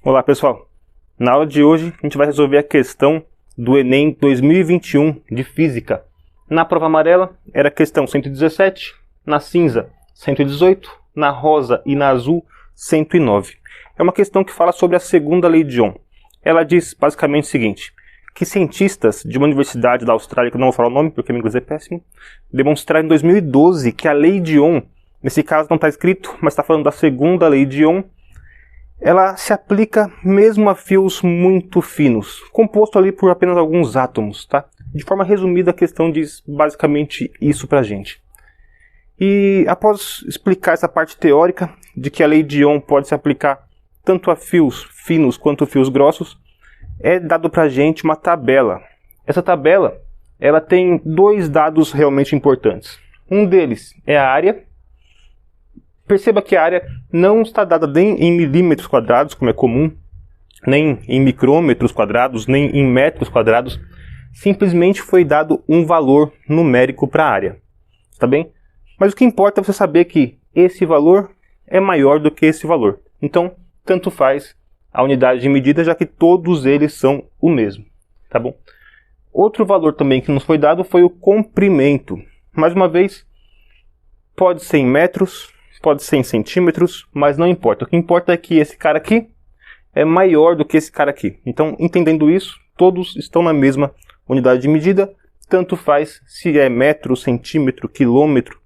Olá pessoal, na aula de hoje a gente vai resolver a questão do Enem 2021 de Física. Na prova amarela era a questão 117, na cinza 118, na rosa e na azul 109. É uma questão que fala sobre a segunda lei de Ohm. Ela diz basicamente o seguinte, que cientistas de uma universidade da Austrália, que eu não vou falar o nome porque meu inglês é péssimo, demonstraram em 2012 que a lei de Ohm, nesse caso não está escrito, mas está falando da segunda lei de Ohm, ela se aplica mesmo a fios muito finos, composto ali por apenas alguns átomos, tá? De forma resumida, a questão diz basicamente isso pra gente. E após explicar essa parte teórica de que a lei de Ohm pode se aplicar tanto a fios finos quanto a fios grossos, é dado pra gente uma tabela. Essa tabela, ela tem dois dados realmente importantes. Um deles é a área. Perceba que a área não está dada nem em milímetros quadrados, como é comum, nem em micrômetros quadrados, nem em metros quadrados. Simplesmente foi dado um valor numérico para a área. Tá bem? Mas o que importa é você saber que esse valor é maior do que esse valor. Então, tanto faz a unidade de medida, já que todos eles são o mesmo. Tá bom? Outro valor também que nos foi dado foi o comprimento. Mais uma vez, pode ser em metros, pode ser em centímetros, mas não importa. O que importa é que esse cara aqui é maior do que esse cara aqui. Então, entendendo isso, todos estão na mesma unidade de medida. Tanto faz se é metro, centímetro, quilômetro,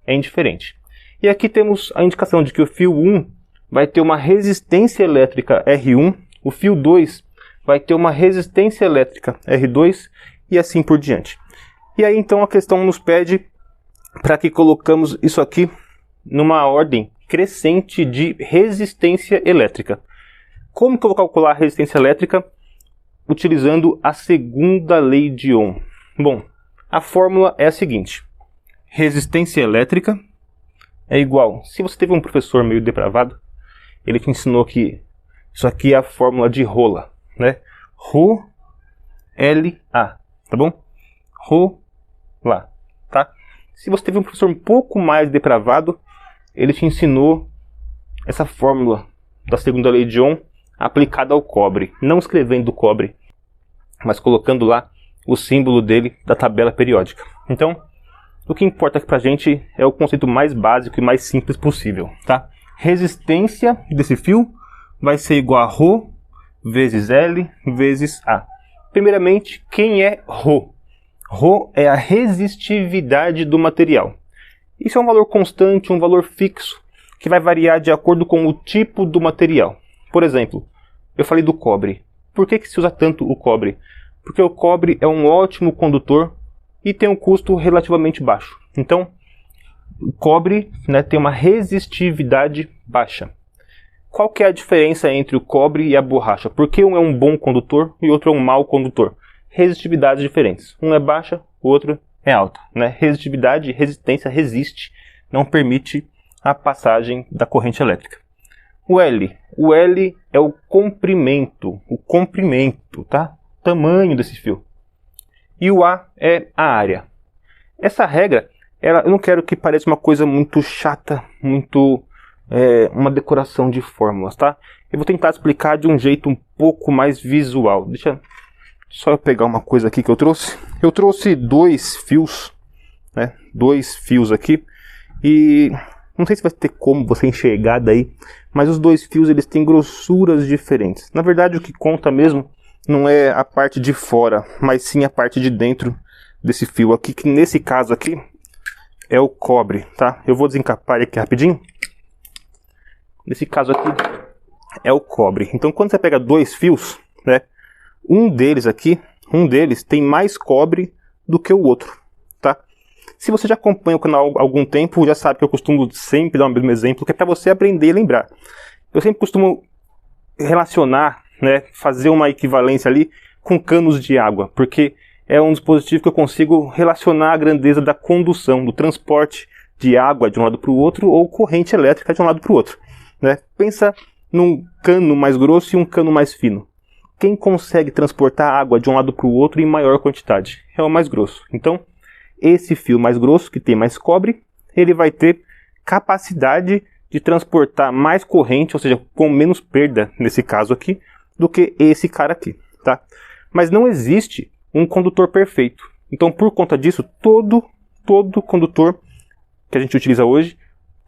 é indiferente. E aqui temos a indicação de que o fio 1 vai ter uma resistência elétrica R1, o fio 2 vai ter uma resistência elétrica R2 e assim por diante. E aí então a questão nos pede para que colocamos isso aqui numa ordem crescente de resistência elétrica. Como que eu vou calcular a resistência elétrica? Utilizando a segunda lei de Ohm. Bom, a fórmula é a seguinte. Resistência elétrica é igual... Se você teve um professor meio depravado, ele te ensinou que isso aqui é a fórmula de rola, né? Rho, L, A, tá bom? Rho, lá, tá? Se você teve um professor um pouco mais depravado, ele te ensinou essa fórmula da segunda lei de Ohm aplicada ao cobre. Não escrevendo cobre, mas colocando lá o símbolo dele da tabela periódica. Então, o que importa aqui pra gente é o conceito mais básico e mais simples possível, tá? Resistência desse fio vai ser igual a Rho vezes L vezes A. Primeiramente, quem é Rho? Rho é a resistividade do material. Isso é um valor constante, um valor fixo, que vai variar de acordo com o tipo do material. Por exemplo, eu falei do cobre. Por que se usa tanto o cobre? Porque o cobre é um ótimo condutor e tem um custo relativamente baixo. Então, o cobre, né, tem uma resistividade baixa. Qual que é a diferença entre o cobre e a borracha? Por que um é um bom condutor e o outro é um mau condutor? Resistividades diferentes. Um é baixa, o outro é alta, né? Resistitividade, resistência, resiste, não permite a passagem da corrente elétrica. O L é o comprimento, tá? O tamanho desse fio. E o A é a área. Essa regra, eu não quero que pareça uma coisa muito chata, muito uma decoração de fórmulas, tá? Eu vou tentar explicar de um jeito um pouco mais visual. Deixa só eu pegar uma coisa aqui que eu trouxe. Eu trouxe dois fios, né? Dois fios aqui. E não sei se vai ter como você enxergar daí, mas os dois fios eles têm grossuras diferentes. Na verdade, o que conta mesmo não é a parte de fora, mas sim a parte de dentro desse fio aqui, que nesse caso aqui é o cobre, tá? Eu vou desencapar ele aqui rapidinho. Nesse caso aqui é o cobre. Então, quando você pega dois fios, né? Um deles tem mais cobre do que o outro, tá? Se você já acompanha o canal há algum tempo, já sabe que eu costumo sempre dar o mesmo exemplo, que é para você aprender e lembrar. Eu sempre costumo relacionar, né, fazer uma equivalência ali com canos de água, porque é um dispositivo que eu consigo relacionar a grandeza da condução, do transporte de água de um lado para o outro ou corrente elétrica de um lado para o outro, né? Pensa num cano mais grosso e um cano mais fino. Quem consegue transportar água de um lado para o outro em maior quantidade? É o mais grosso. Então, esse fio mais grosso, que tem mais cobre, ele vai ter capacidade de transportar mais corrente, ou seja, com menos perda, nesse caso aqui, do que esse cara aqui, tá? Mas não existe um condutor perfeito. Então, por conta disso, todo condutor que a gente utiliza hoje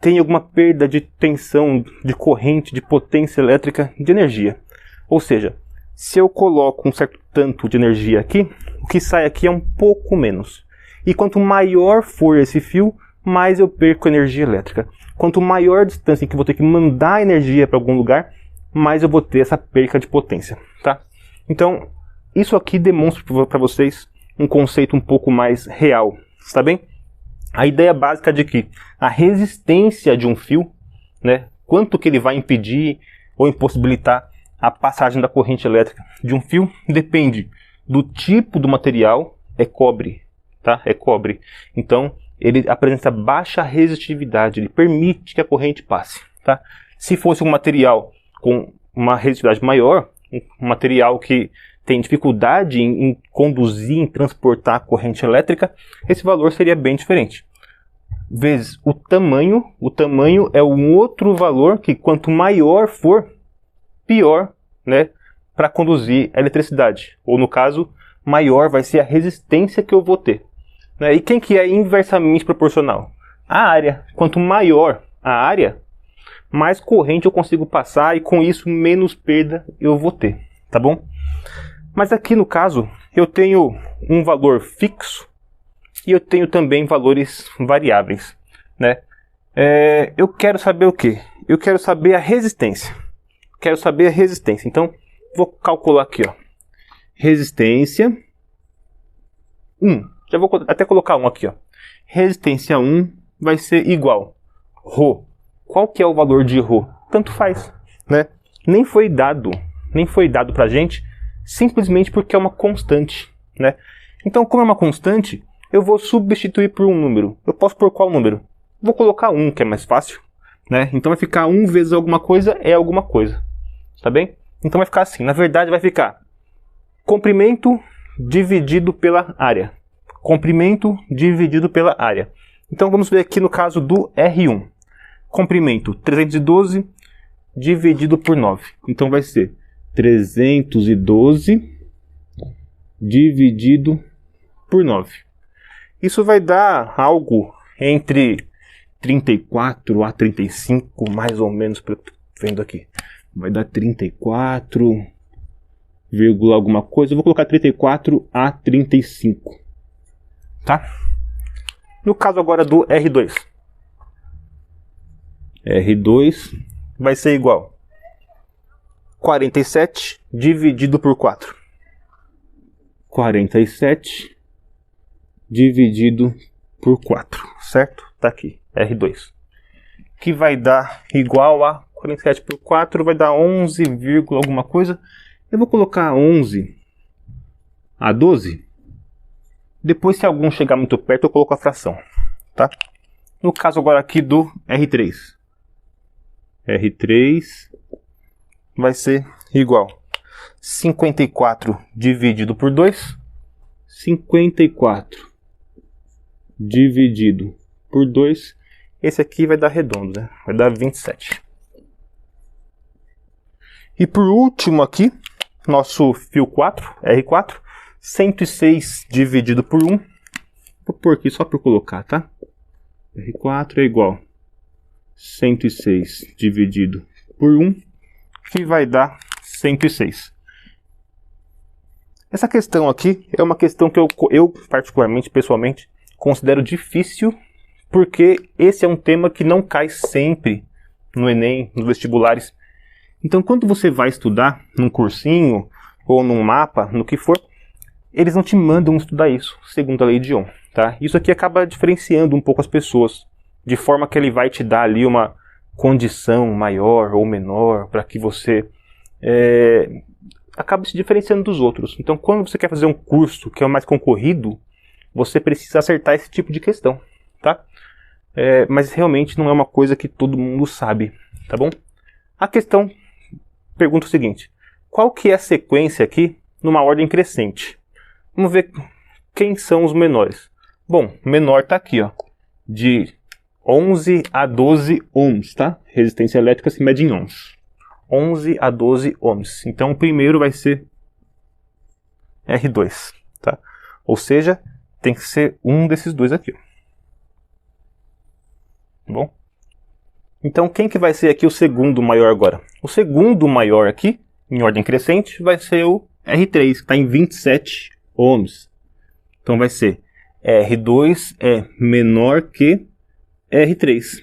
tem alguma perda de tensão, de corrente, de potência elétrica, de energia. Ou seja, se eu coloco um certo tanto de energia aqui, o que sai aqui é um pouco menos. E quanto maior for esse fio, mais eu perco energia elétrica. Quanto maior a distância em que eu vou ter que mandar energia para algum lugar, mais eu vou ter essa perca de potência, tá? Então, isso aqui demonstra para vocês um conceito um pouco mais real, está bem? A ideia básica de que a resistência de um fio, né, quanto que ele vai impedir ou impossibilitar a passagem da corrente elétrica de um fio, depende do tipo do material, é cobre, tá? É cobre. Então, ele apresenta baixa resistividade, ele permite que a corrente passe, tá? Se fosse um material com uma resistividade maior, um material que tem dificuldade em conduzir, em transportar a corrente elétrica, esse valor seria bem diferente. Vezes o tamanho é um outro valor que quanto maior for, pior, né, para conduzir a eletricidade. Ou no caso, maior vai ser a resistência que eu vou ter. E quem que é inversamente proporcional? A área. Quanto maior a área, mais corrente eu consigo passar e com isso menos perda eu vou ter, tá bom? Mas aqui no caso, eu tenho um valor fixo e eu tenho também valores variáveis, né? Eu quero saber o quê? Eu quero saber a resistência. Quero saber a resistência. Então, vou calcular aqui, ó. Resistência 1. Já vou até colocar 1 aqui, ó. Resistência 1 vai ser igual Rho. Qual que é o valor de Rho? Tanto faz, né? Nem foi dado pra gente, simplesmente porque é uma constante, né? Então, como é uma constante, eu vou substituir por um número. Eu posso pôr qual número? Vou colocar 1, que é mais fácil, né? Então vai ficar 1 vezes alguma coisa é alguma coisa, tá bem? Então vai ficar assim, na verdade vai ficar comprimento dividido pela área. Comprimento dividido pela área. Então vamos ver aqui no caso do R1. Comprimento 312 dividido por 9. Então vai ser 312 dividido por 9. Isso vai dar algo entre 34 a 35, mais ou menos, vendo aqui. Vai dar 34, alguma coisa. Eu vou colocar 34 a 35. Tá? No caso agora do R2. R2 vai ser igual 47 dividido por 4. 47 dividido por 4, certo? Tá aqui, R2. Que vai dar igual a 47 por 4, vai dar 11, alguma coisa. Eu vou colocar 11 a 12. Depois, se algum chegar muito perto, eu coloco a fração, tá? No caso agora aqui do R3. R3 vai ser igual 54 dividido por 2. 54 dividido por 2. Esse aqui vai dar redondo, né? Vai dar 27. E por último aqui, nosso fio 4, R4. 106 dividido por 1. Vou pôr aqui só para colocar, tá? R4 é igual 106 dividido por 1, que vai dar 106. Essa questão aqui é uma questão que eu particularmente, pessoalmente, considero difícil, porque esse é um tema que não cai sempre no Enem, nos vestibulares. Então, quando você vai estudar num cursinho ou num mapa, no que for, eles não te mandam estudar isso, segundo a lei de Ohm, tá? Isso aqui acaba diferenciando um pouco as pessoas, de forma que ele vai te dar ali uma condição maior ou menor, para que você acabe se diferenciando dos outros. Então, quando você quer fazer um curso que é o mais concorrido, você precisa acertar esse tipo de questão, tá? Mas realmente não é uma coisa que todo mundo sabe, tá bom? A questão pergunta o seguinte: qual que é a sequência aqui numa ordem crescente? Vamos ver quem são os menores. Bom, o menor está aqui, ó, de 11 a 12 ohms, tá? Resistência elétrica se mede em ohms. 11 a 12 ohms. Então o primeiro vai ser R2, tá? Ou seja, tem que ser um desses dois aqui. Tá bom? Então quem que vai ser aqui o segundo maior agora? O segundo maior aqui, em ordem crescente, vai ser o R3, que está em 27 ohms. Então vai ser R2 é menor que R3.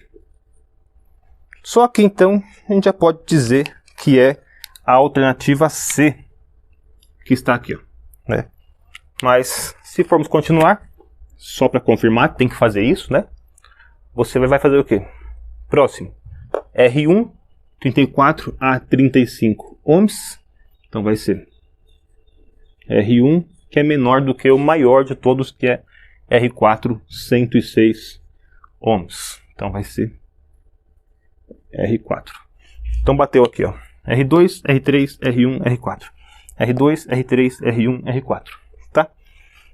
Só que então a gente já pode dizer que é a alternativa C que está aqui, ó, né? Mas se formos continuar, só para confirmar, tem que fazer isso, né? Você vai fazer o quê? Próximo, R1, 34 a 35 ohms. Então vai ser R1, que é menor do que o maior de todos, que é R4, 106 ohms. Então vai ser R4. Então bateu aqui, ó. R2, R3, R1, R4. R2, R3, R1, R4. Tá?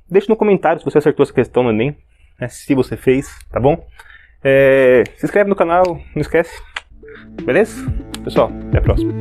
Deixe no comentário se você acertou essa questão no Enem, né, se você fez, tá bom? Se inscreve no canal, não esquece. Beleza? Pessoal, até a próxima.